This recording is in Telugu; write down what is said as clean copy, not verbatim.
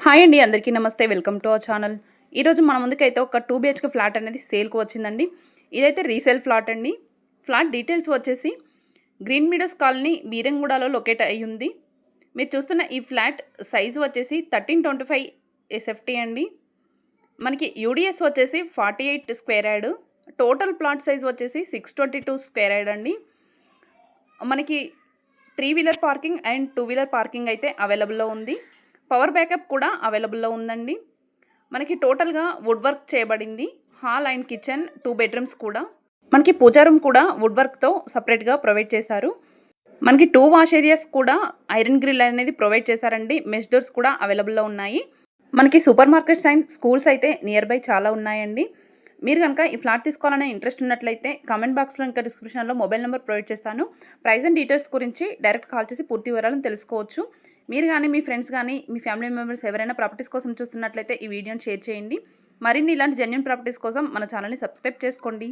హాయ్ అండి, అందరికీ నమస్తే. Welcome to our channel. ఈరోజు మన ముందుకైతే ఒక 2 BHK ఫ్లాట్ అనేది సేల్కి వచ్చిందండి. ఇదైతే రీసేల్ ఫ్లాట్ అండి. ఫ్లాట్ డీటెయిల్స్ వచ్చేసి గ్రీన్ మీడోస్ కాలనీ బీరంగూడలో లొకేట్ అయ్యి ఉంది. మీరు చూస్తున్న ఈ ఫ్లాట్ సైజు వచ్చేసి 1325 SFT అండి. మనకి యూడిఎస్ వచ్చేసి 48 square yard. Total plot size వచ్చేసి 622 స్క్వేర్ యార్డ్ అండి. మనకి 3 wheeler parking and 2 wheeler parking అయితే అవైలబుల్లో ఉంది. పవర్ బ్యాకప్ కూడా అవైలబుల్లో ఉందండి. మనకి టోటల్గా వుడ్ వర్క్ చేయబడింది. హాల్ అండ్ కిచెన్ 2 బెడ్రూమ్స్ కూడా. మనకి పూజా రూమ్ కూడా వుడ్ వర్క్తో సపరేట్గా ప్రొవైడ్ చేశారు. మనకి 2 వాష్ ఏరియాస్ కూడా ఐరన్ గ్రిల్ అనేది ప్రొవైడ్ చేశారండి. మెష్ డోర్స్ కూడా అవైలబుల్లో ఉన్నాయి. మనకి సూపర్ మార్కెట్స్ అండ్ స్కూల్స్ అయితే నియర్ బై చాలా ఉన్నాయండి. మీరు కనుక ఈ ఫ్లాట్ తీసుకోవాలనే ఇంట్రెస్ట్ ఉన్నట్లయితే కామెంట్ బాక్స్లో ఇంకా డిస్క్రిప్షన్లో మొబైల్ నెంబర్ ప్రొవైడ్ చేస్తాను. ప్రైస్ అండ్ డీటెయిల్స్ గురించి డైరెక్ట్ కాల్ చేసి పూర్తి వివరాలను తెలుసుకోవచ్చు. మీరు కానీ మీ ఫ్రెండ్స్ కానీ మీ ఫ్యామిలీ మెంబర్స్ ఎవరైనా ప్రాపర్టీస్ కోసం చూస్తున్నట్లయితే ఈ వీడియోని షేర్ చేయండి. మరిన్ని ఇలాంటి జెన్యూన్ ప్రాపర్టీస్ కోసం మన ఛానల్ని సబ్స్క్రైబ్ చేసుకోండి.